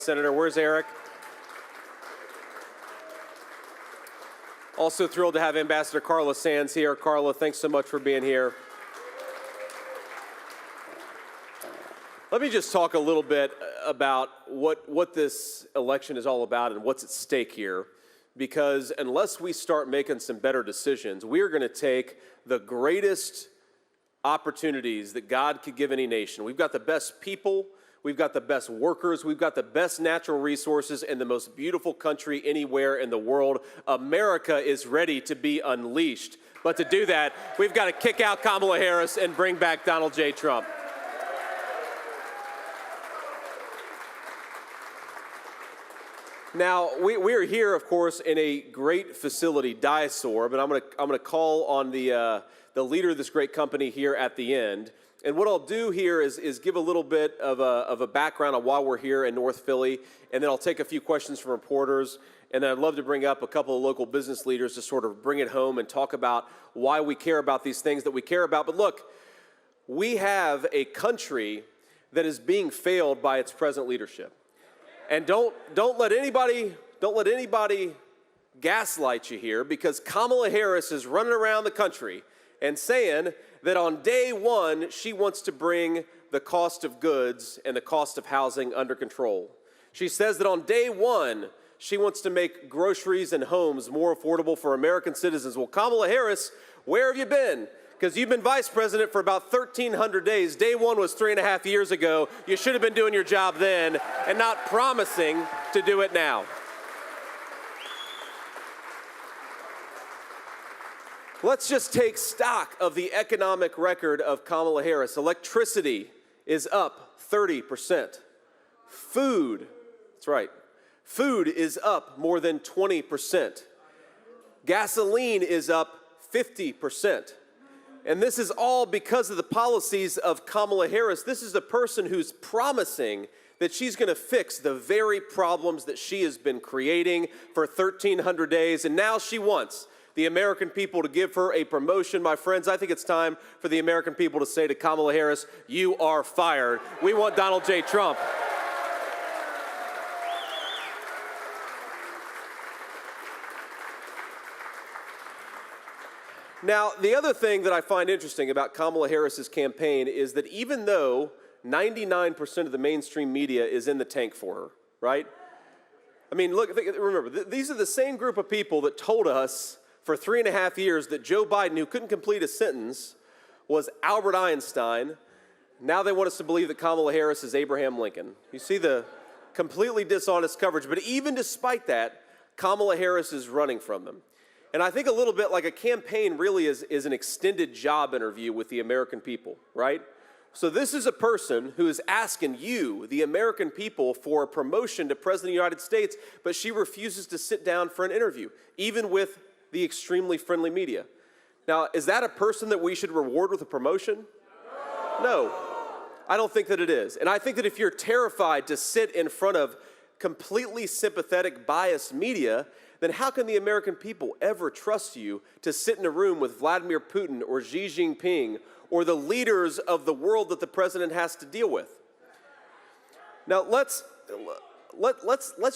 Senator. Where's Eric? Also thrilled to have Ambassador Carla Sands here. Carla, thanks so much for being here. Let me just talk a little bit about what this election is all about and what's at stake here. Because unless we start making some better decisions, we are going to take the greatest opportunities that God could give any nation. We've got the best people, we've got the best workers, we've got the best natural resources and the most beautiful country anywhere in the world. America is ready to be unleashed. But to do that, we've got to kick out Kamala Harris and bring back Donald J. Trump. Now, we are here, of course, in a great facility, Diasor, but I'm gonna call on the leader of this great company here at the end. And what I'll do here is give a little bit of a background on why we're here in North Philly, and then I'll take a few questions from reporters, and then I'd love to bring up a couple of local business leaders to sort of bring it home and talk about why we care about these things that we care about. But look, we have a country that is being failed by its present leadership. And don't let anybody gaslight you here, because Kamala Harris is running around the country and saying that on day one, she wants to bring the cost of goods and the cost of housing under control. She says that on day one, she wants to make groceries and homes more affordable for American citizens. Well, Kamala Harris, where have you been? Because you've been vice president for about 1,300 days. Day one was 3.5 years ago. You should have been doing your job then and not promising to do it now. Let's just take stock of the economic record of Kamala Harris. Electricity is up 30%. Food, that's right, food is up more than 20%. Gasoline is up 50%. And this is all because of the policies of Kamala Harris. This is a person who's promising that she's going to fix the very problems that she has been creating for 1,300 days. And now she wants the American people to give her a promotion. My friends, I think it's time for the American people to say to Kamala Harris, you are fired. We want Donald J. Trump. Now, the other thing that I find interesting about Kamala Harris's campaign is that even though 99% of the mainstream media is in the tank for her, right? I mean, look, remember, these are the same group of people that told us for 3.5 years that Joe Biden, who couldn't complete a sentence, was Albert Einstein. Now they want us to believe that Kamala Harris is Abraham Lincoln. You see the completely dishonest coverage. But even despite that, Kamala Harris is running from them. And I think a little bit like a campaign really is an extended job interview with the American people, right? So this is a person who is asking you, the American people, for a promotion to President of the United States, but she refuses to sit down for an interview, even with the extremely friendly media. Now, is that a person that we should reward with a promotion? No, I don't think that it is. And I think that if you're terrified to sit in front of completely sympathetic, biased media, then how can the American people ever trust you to sit in a room with Vladimir Putin or Xi Jinping or the leaders of the world that the president has to deal with? Now, let's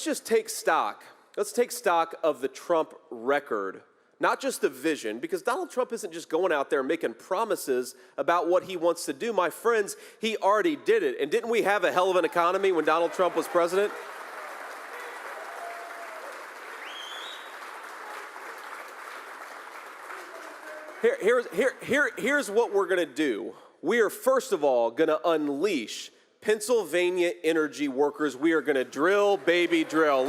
just take stock. Let's take stock of the Trump record, not just the vision, because Donald Trump isn't just going out there making promises about what he wants to do. My friends, he already did it. And didn't we have a hell of an economy when Donald Trump was president? Here's what we're going to do. We are, first of all, going to unleash Pennsylvania energy workers. We are going to drill, baby, drill.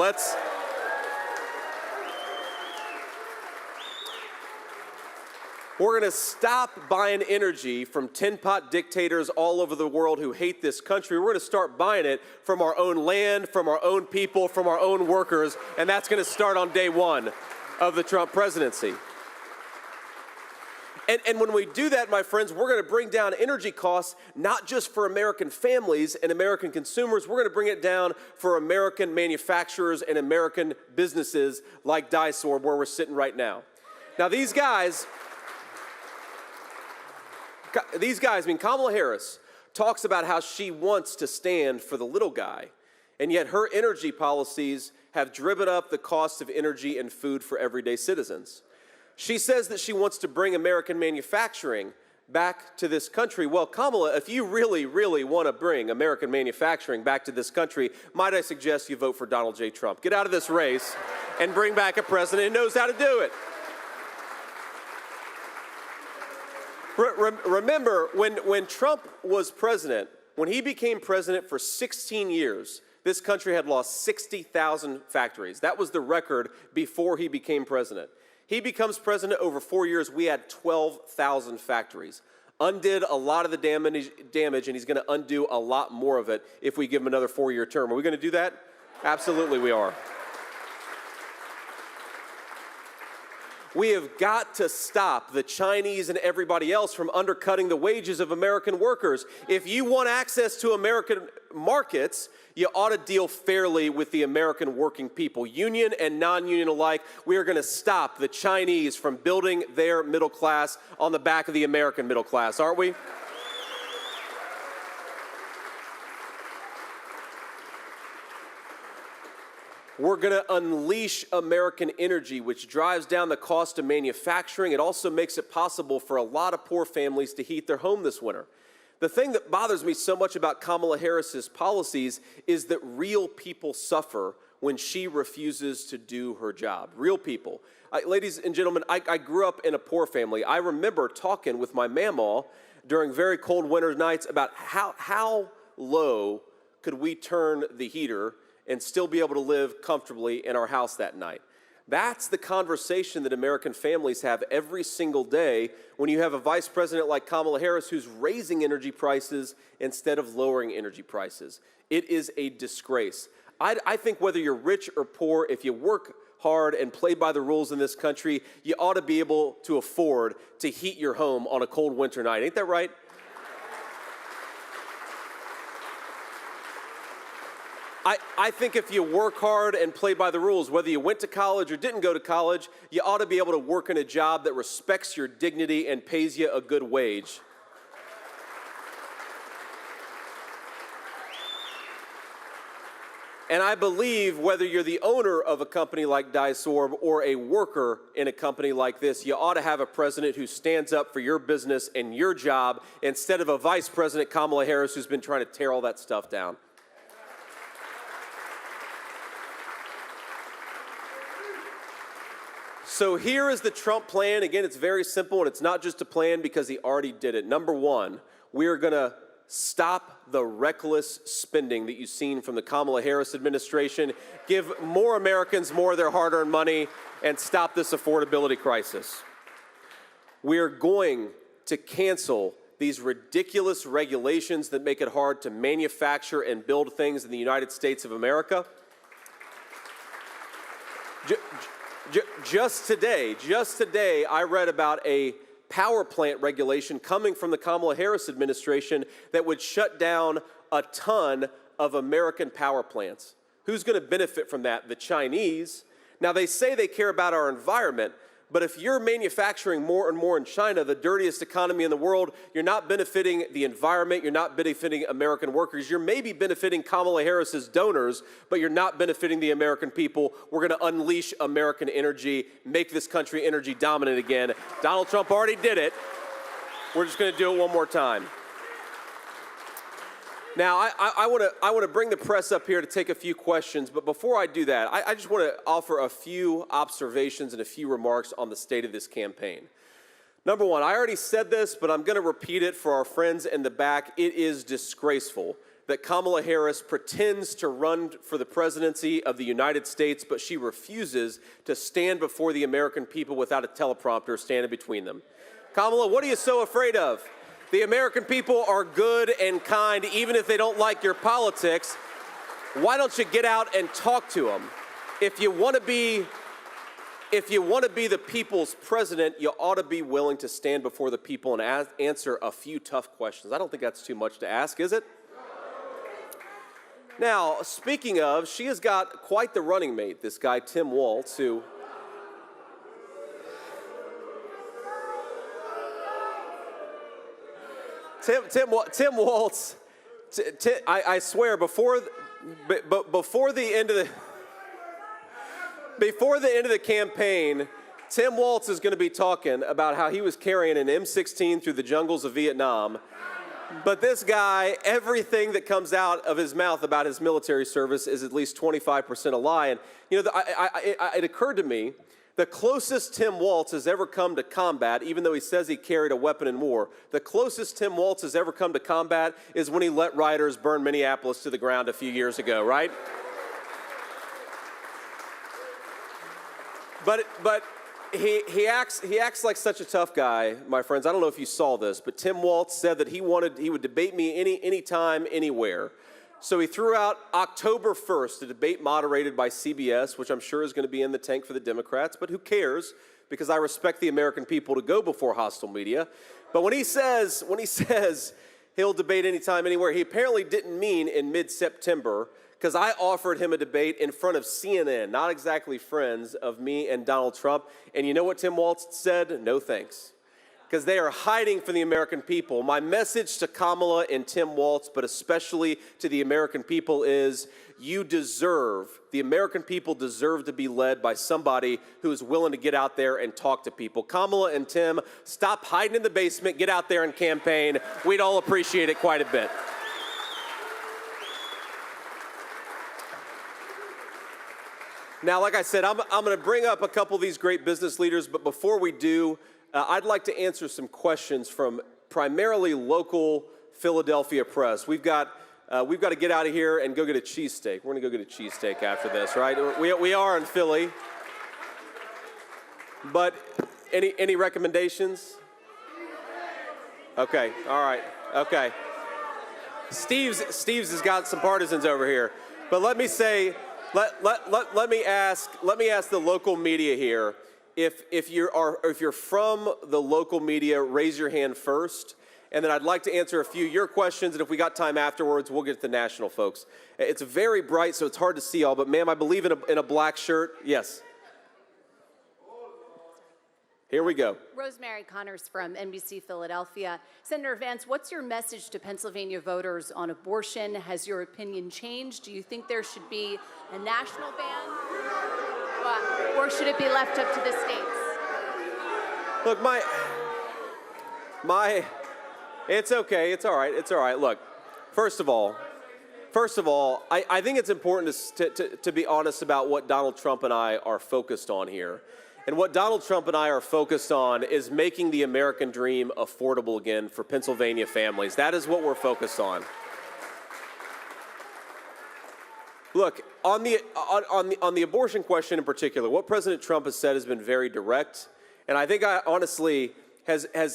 We're going to stop buying energy from tin-pot dictators all over the world who hate this country. We're going to start buying it from our own land, from our own people, from our own workers, and that's going to start on day one of the Trump presidency. And when we do that, my friends, we're going to bring down energy costs, not just for American families and American consumers. We're going to bring it down for American manufacturers and American businesses like Diasor, where we're sitting right now. Now, these guys, I mean, Kamala Harris talks about how she wants to stand for the little guy. And yet her energy policies have driven up the cost of energy and food for everyday citizens. She says that she wants to bring American manufacturing back to this country. Well, Kamala, if you really, really want to bring American manufacturing back to this country, might I suggest you vote for Donald J. Trump. Get out of this race and bring back a president who knows how to do it. Remember, when Trump was president, when he became president for 16 years, this country had lost 60,000 factories. That was the record before he became president. He becomes president over 4 years, we had 12,000 factories. Undid a lot of the damage, and he's going to undo a lot more of it if we give him another 4-year term. Are we going to do that? Absolutely we are. We have got to stop the Chinese and everybody else from undercutting the wages of American workers. If you want access to American markets, you ought to deal fairly with the American working people, union and non-union alike. We are going to stop the Chinese from building their middle class on the back of the American middle class, aren't we? We're going to unleash American energy, which drives down the cost of manufacturing. It also makes it possible for a lot of poor families to heat their home this winter. The thing that bothers me so much about Kamala Harris's policies is that real people suffer when she refuses to do her job. Real people. Ladies and gentlemen, I grew up in a poor family. I remember talking with my mamaw during very cold winter nights about how low could we turn the heater and still be able to live comfortably in our house that night. That's the conversation that American families have every single day when you have a vice president like Kamala Harris who's raising energy prices instead of lowering energy prices. It is a disgrace. I think whether you're rich or poor, if you work hard and play by the rules in this country, you ought to be able to afford to heat your home on a cold winter night. Ain't that right? I think if you work hard and play by the rules, whether you went to college or didn't go to college, you ought to be able to work in a job that respects your dignity and pays you a good wage. And I believe whether you're the owner of a company like Dysorb or a worker in a company like this, you ought to have a president who stands up for your business and your job instead of a vice president, Kamala Harris, who's been trying to tear all that stuff down. So here is the Trump plan. Again, it's very simple, and it's not just a plan because he already did it. Number one, we are going to stop the reckless spending that you've seen from the Kamala Harris administration, give more Americans more of their hard-earned money, and stop this affordability crisis. We are going to cancel these ridiculous regulations that make it hard to manufacture and build things in the United States of America. Just today, I read about a power plant regulation coming from the Kamala Harris administration that would shut down a ton of American power plants. Who's going to benefit from that? The Chinese. Now, they say they care about our environment, but if you're manufacturing more and more in China, the dirtiest economy in the world, you're not benefiting the environment, you're not benefiting American workers, you're maybe benefiting Kamala Harris's donors, but you're not benefiting the American people. We're going to unleash American energy, make this country energy dominant again. Donald Trump already did it. We're just going to do it one more time. Now, I want to bring the press up here to take a few questions, but before I do that, I just want to offer a few observations and a few remarks on the state of this campaign. Number one, I already said this, but I'm going to repeat it for our friends in the back. It is disgraceful that Kamala Harris pretends to run for the presidency of the United States, but she refuses to stand before the American people without a teleprompter standing between them. Kamala, what are you so afraid of? The American people are good and kind, even if they don't like your politics. Why don't you get out and talk to them? If you want to be the people's president, you ought to be willing to stand before the people and answer a few tough questions. I don't think that's too much to ask, is it? Now, speaking of, she has got quite the running mate, this guy, Tim Walz, who... Tim Walz, I swear, before but before the end of the campaign, Tim Walz is going to be talking about how he was carrying an M16 through the jungles of Vietnam. But this guy, everything that comes out of his mouth about his military service is at least 25% a lie. And it occurred to me, the closest Tim Walz has ever come to combat, even though he says he carried a weapon in war, the closest Tim Walz has ever come to combat is when he let rioters burn Minneapolis to the ground a few years ago, right? But he acts like such a tough guy, my friends. I don't know if you saw this, but Tim Walz said that he would debate me anytime, anywhere. So he threw out October 1st, a debate moderated by CBS, which I'm sure is going to be in the tank for the Democrats, but who cares? Because I respect the American people to go before hostile media. But when he says he'll debate anytime, anywhere, he apparently didn't mean in mid-September, because I offered him a debate in front of CNN, not exactly friends of me and Donald Trump. And you know what Tim Walz said? No thanks. Because they are hiding from the American people. My message to Kamala and Tim Walz, but especially to the American people, is the American people deserve to be led by somebody who is willing to get out there and talk to people. Kamala and Tim, stop hiding in the basement, get out there and campaign. We'd all appreciate it quite a bit. Now, like I said, I'm going to bring up a couple of these great business leaders, but before we do, I'd like to answer some questions from primarily local Philadelphia press. We've got to get out of here and go get a cheesesteak. We're going to go get a cheesesteak after this, right? We are in Philly. But any recommendations? Okay, all right, okay. Steve's has got some partisans over here, but let me say. Let me ask the local media here, if you're from the local media, raise your hand first, and then I'd like to answer a few of your questions, and if we got time afterwards, we'll get to the national folks. It's very bright, so it's hard to see all, but ma'am, I believe in a black shirt. Yes. Here we go. Rosemary Connors from NBC Philadelphia. Senator Vance, what's your message to Pennsylvania voters on abortion? Has your opinion changed? Do you think there should be a national ban? Or should it be left up to the states? Look, it's okay. It's all right. It's all right. Look, first of all, I think it's important to be honest about what Donald Trump and I are focused on here. And what Donald Trump and I are focused on is making the American dream affordable again for Pennsylvania families. That is what we're focused on. Look, on the abortion question in particular, what President Trump has said has been very direct. And I think honestly,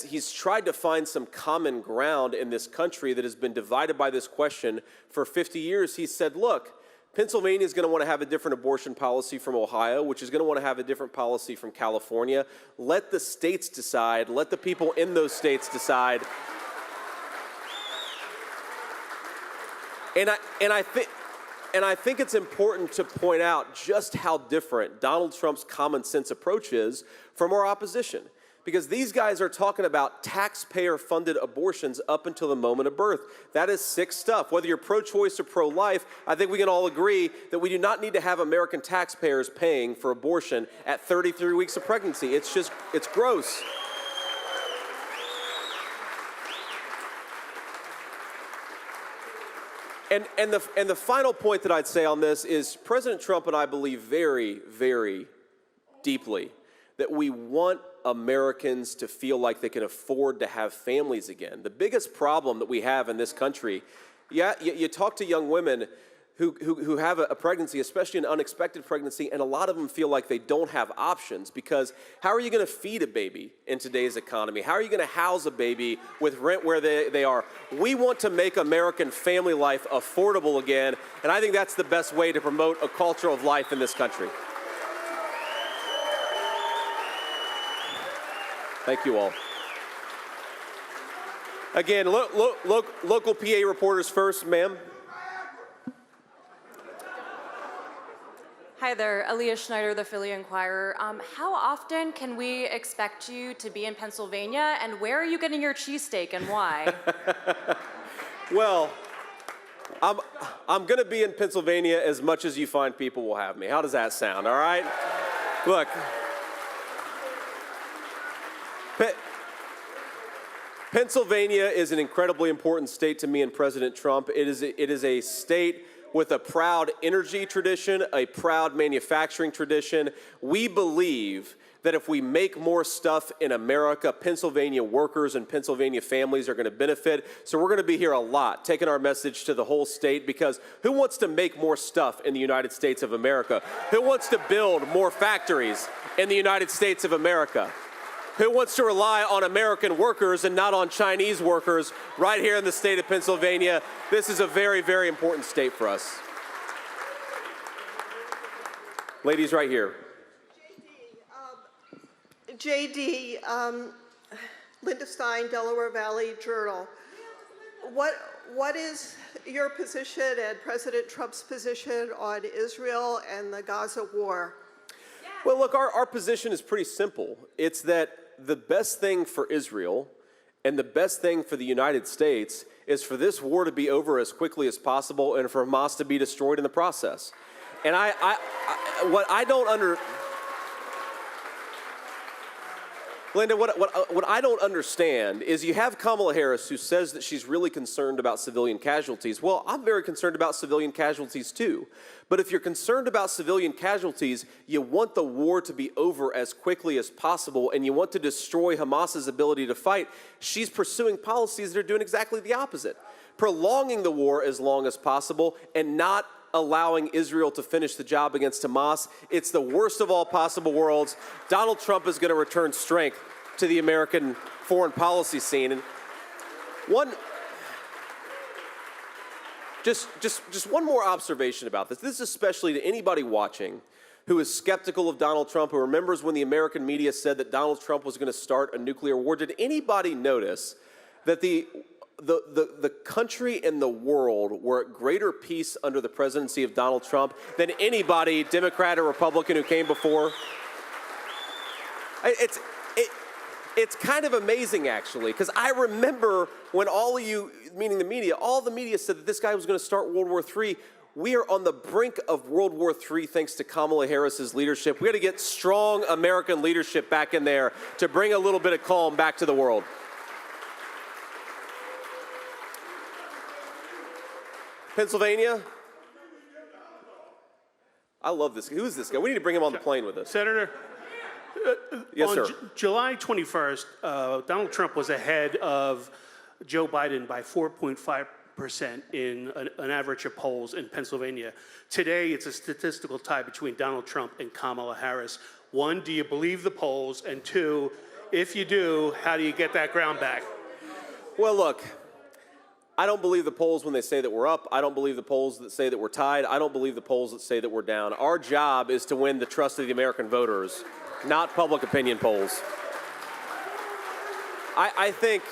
he's tried to find some common ground in this country that has been divided by this question for 50 years. He said, look, Pennsylvania is going to want to have a different abortion policy from Ohio, which is going to want to have a different policy from California. Let the states decide. Let the people in those states decide. And I think it's important to point out just how different Donald Trump's common sense approach is from our opposition. Because these guys are talking about taxpayer-funded abortions up until the moment of birth. That is sick stuff. Whether you're pro-choice or pro-life, I think we can all agree that we do not need to have American taxpayers paying for abortion at 33 weeks of pregnancy. It's gross. And the final point that I'd say on this is President Trump and I believe very, very deeply that we want Americans to feel like they can afford to have families again. The biggest problem that we have in this country, you talk to young women who have a pregnancy, especially an unexpected pregnancy, and a lot of them feel like they don't have options because how are you going to feed a baby in today's economy? How are you going to house a baby with rent where they are? We want to make American family life affordable again, and I think that's the best way to promote a culture of life in this country. Thank you all. Again, local PA reporters first, ma'am. Hi there, Aaliyah Schneider, the Philly Inquirer. How often can we expect you to be in Pennsylvania, and where are you getting your cheesesteak and why? Well, I'm going to be in Pennsylvania as much as you find people will have me. How does that sound, all right? Look, Pennsylvania is an incredibly important state to me and President Trump. It is a state with a proud energy tradition, a proud manufacturing tradition. We believe that if we make more stuff in America, Pennsylvania workers and Pennsylvania families are going to benefit. So we're going to be here a lot, taking our message to the whole state, because who wants to make more stuff in the United States of America? Who wants to build more factories in the United States of America? Who wants to rely on American workers and not on Chinese workers right here in the state of Pennsylvania? This is a very, very important state for us. Ladies right here. JD, Linda Stein, Delaware Valley Journal. What is your position and President Trump's position on Israel and the Gaza war? Well, look, our position is pretty simple. It's that the best thing for Israel and the best thing for the United States is for this war to be over as quickly as possible and for Hamas to be destroyed in the process. And Linda, what I don't understand is you have Kamala Harris, who says that she's really concerned about civilian casualties. Well, I'm very concerned about civilian casualties too. But if you're concerned about civilian casualties, you want the war to be over as quickly as possible, and you want to destroy Hamas's ability to fight. She's pursuing policies that are doing exactly the opposite, prolonging the war as long as possible and not allowing Israel to finish the job against Hamas. It's the worst of all possible worlds. Donald Trump is going to return strength to the American foreign policy scene. And just one more observation about this. This is especially to anybody watching who is skeptical of Donald Trump, who remembers when the American media said that Donald Trump was going to start a nuclear war. Did anybody notice that the country and the world were at greater peace under the presidency of Donald Trump than anybody, Democrat or Republican, who came before? It's kind of amazing, actually, because I remember when all of you, meaning the media, all the media said that this guy was going to start World War III. We are on the brink of World War III thanks to Kamala Harris's leadership. We got to get strong American leadership back in there to bring a little bit of calm back to the world. Pennsylvania? I love this. Who is this guy? We need to bring him on the plane with us. Senator, Yes, on sir. July 21st, Donald Trump was ahead of Joe Biden by 4.5% in an average of polls in Pennsylvania. Today, it's a statistical tie between Donald Trump and Kamala Harris. One, do you believe the polls? And two, if you do, how do you get that ground back? Well, look, I don't believe the polls when they say that we're up. I don't believe the polls that say that we're tied. I don't believe the polls that say that we're down. Our job is to win the trust of the American voters, not public opinion polls. I think,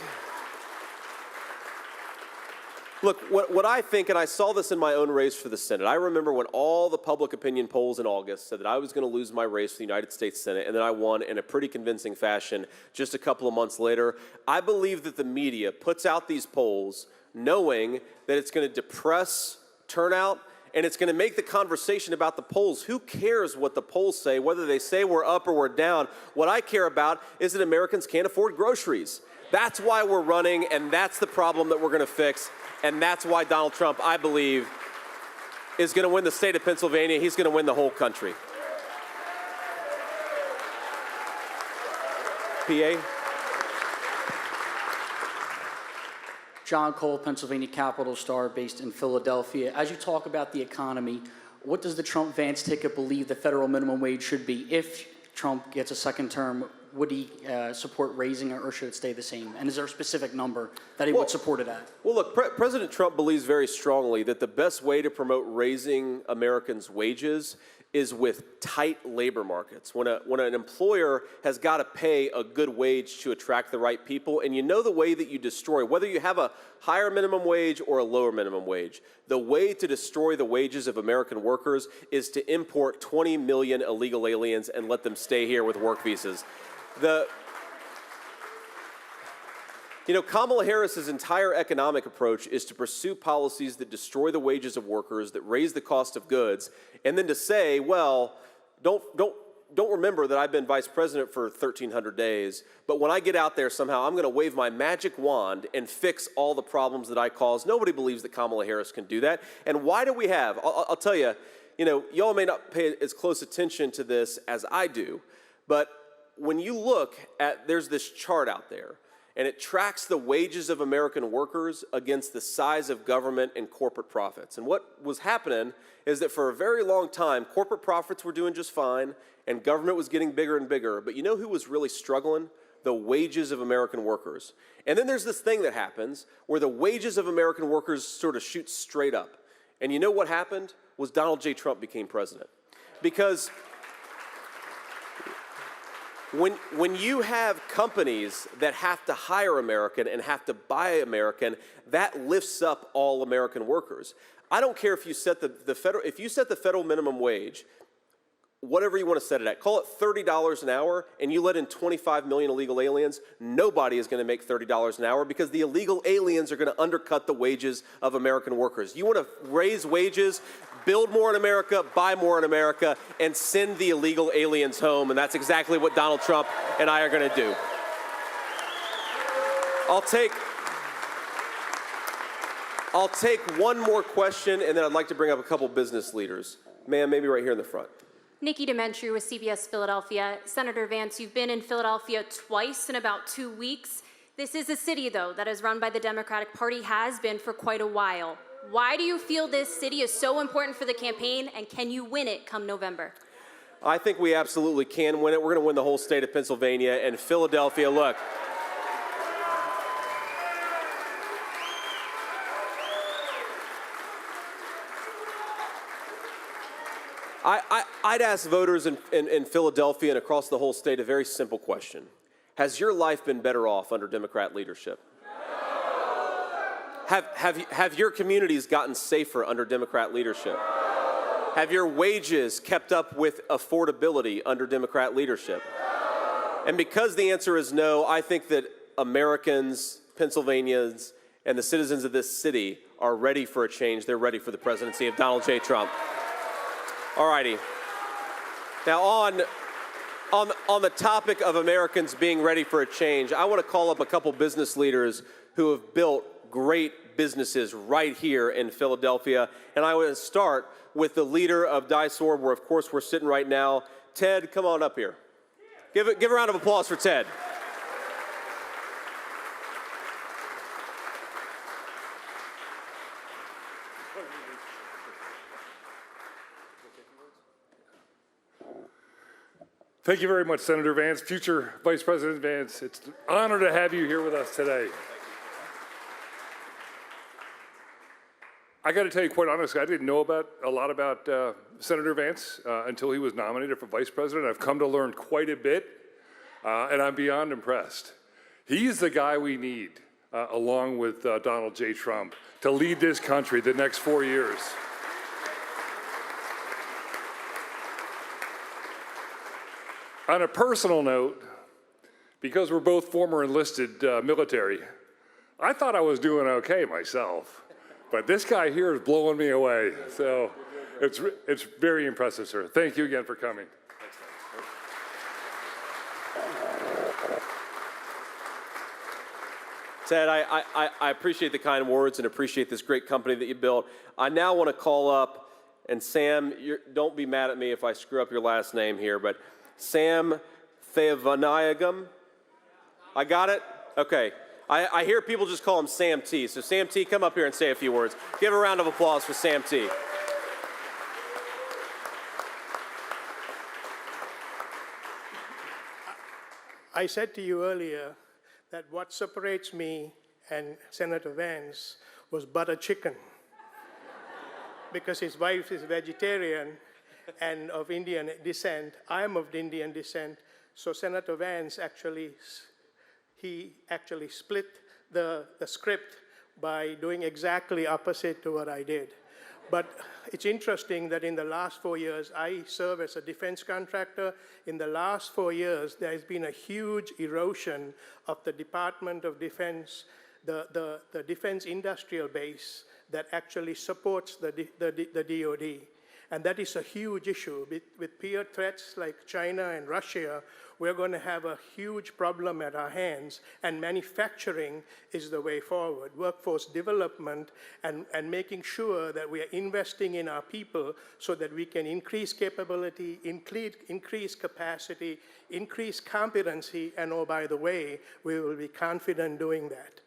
look, what I think, and I saw this in my own race for the Senate, I remember when all the public opinion polls in August said that I was going to lose my race for the United States Senate, and then I won in a pretty convincing fashion just a couple of months later. I believe that the media puts out these polls knowing that it's going to depress turnout, and it's going to make the conversation about the polls. Who cares what the polls say, whether they say we're up or we're down? What I care about is that Americans can't afford groceries. That's why we're running, and that's the problem that we're going to fix, and that's why Donald Trump, I believe, is going to win the state of Pennsylvania. He's going to win the whole country. PA? John Cole, Pennsylvania Capital Star, based in Philadelphia. As you talk about the economy, what does the Trump-Vance ticket believe the federal minimum wage should be? If Trump gets a second term, would he support raising it, or should it stay the same? And is there a specific number that he would support it at? Well, look, President Trump believes very strongly that the best way to promote raising Americans' wages is with tight labor markets. When an employer has got to pay a good wage to attract the right people, and you know the way that you destroy, whether you have a higher minimum wage or a lower minimum wage, the way to destroy the wages of American workers is to import 20 million illegal aliens and let them stay here with work visas. You know, Kamala Harris's entire economic approach is to pursue policies that destroy the wages of workers, that raise the cost of goods, and then to say, well, don't remember that I've been vice president for 1,300 days, but when I get out there somehow, I'm going to wave my magic wand and fix all the problems that I caused. Nobody believes that Kamala Harris can do that. And why do we have, I'll tell you, you know, y'all may not pay as close attention to this as I do, but when you look at, there's this chart out there, and it tracks the wages of American workers against the size of government and corporate profits. And what was happening is that for a very long time, corporate profits were doing just fine, and government was getting bigger and bigger. But you know who was really struggling? The wages of American workers. And then there's this thing that happens where the wages of American workers sort of shoot straight up. And you know what happened? Was Donald J. Trump became president. Because when you have companies that have to hire American and have to buy American, that lifts up all American workers. I don't care if you set if you set the federal minimum wage, whatever you want to set it at, call it $30 an hour, and you let in 25 million illegal aliens, nobody is going to make $30 an hour because the illegal aliens are going to undercut the wages of American workers. You want to raise wages, build more in America, buy more in America, and send the illegal aliens home, and that's exactly what Donald Trump and I are going to do. I'll take one more question, and then I'd like to bring up a couple business leaders. Ma'am, maybe right here in the front. Nikki Dementri with CBS Philadelphia. Senator Vance, you've been in Philadelphia twice in about 2 weeks. This is a city, though, that is run by the Democratic Party, has been for quite a while. Why do you feel this city is so important for the campaign, and can you win it come November? I think we absolutely can win it. We're going to win the whole state of Pennsylvania and Philadelphia. Look, I'd ask voters in Philadelphia and across the whole state a very simple question. Has your life been better off under Democrat leadership? Have your communities gotten safer under Democrat leadership? Have your wages kept up with affordability under Democrat leadership? And because the answer is no, I think that Americans, Pennsylvanians, and the citizens of this city are ready for a change. They're ready for the presidency of Donald J. Trump. All righty. Now on the topic of Americans being ready for a change, I want to call up a couple business leaders who have built great businesses right here in Philadelphia. And I want to start with the leader of Dysorb, where of course we're sitting right now. Ted, come on up here. Give a round of applause for Ted. Thank you very much, Senator Vance, future Vice President Vance. It's an honor to have you here with us today. I got to tell you, quite honestly, I didn't know a lot about Senator Vance until he was nominated for Vice President. I've come to learn quite a bit, and I'm beyond impressed. He's the guy we need, along with Donald J. Trump, to lead this country the next 4 years. On a personal note, because we're both former enlisted military, I thought I was doing okay myself, but this guy here is blowing me away. So it's very impressive, sir. Thank you again for coming. Ted, I appreciate the kind words and appreciate this great company that you built. I now want to call up, and Sam, don't be mad at me if I screw up your last name here, but Sam Theavanayagam. I got it? Okay. I hear people just call him Sam T. So Sam T, come up here and say a few words. Give a round of applause for Sam T. I said to you earlier that what separates me and Senator Vance was butter chicken. Because his wife is vegetarian and of Indian descent. I am of Indian descent. So Senator Vance actually split the script by doing exactly opposite to what I did. But it's interesting that in the last 4 years, I serve as a defense contractor. In the last 4 years, there has been a huge erosion of the Department of Defense, the defense industrial base that actually supports the DoD. And that is a huge issue. With peer threats like China and Russia, we're going to have a huge problem at our hands, and manufacturing is the way forward. Workforce development and making sure that we are investing in our people so that we can increase capability, increase capacity, increase competency, and oh, by the way, we will be confident doing that.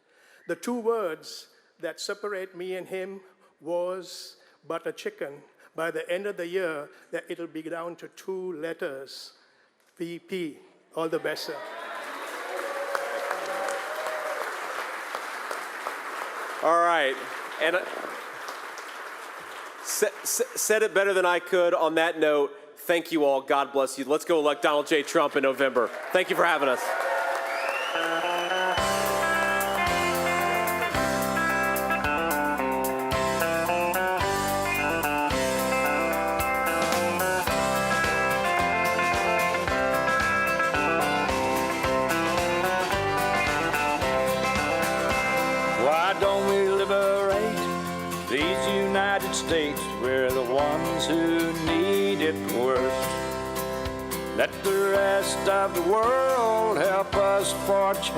The two words that separate me and him was butter chicken. By the end of the year, that it'll be down to 2 letters, VP. All the best, sir. All right. And said it better than I could. On that note, thank you all. God bless you. Let's go elect Donald J. Trump in November. Thank you for having us. Why don't we liberate these United States? We're the ones who need it worst. Let the rest of the world help us for change.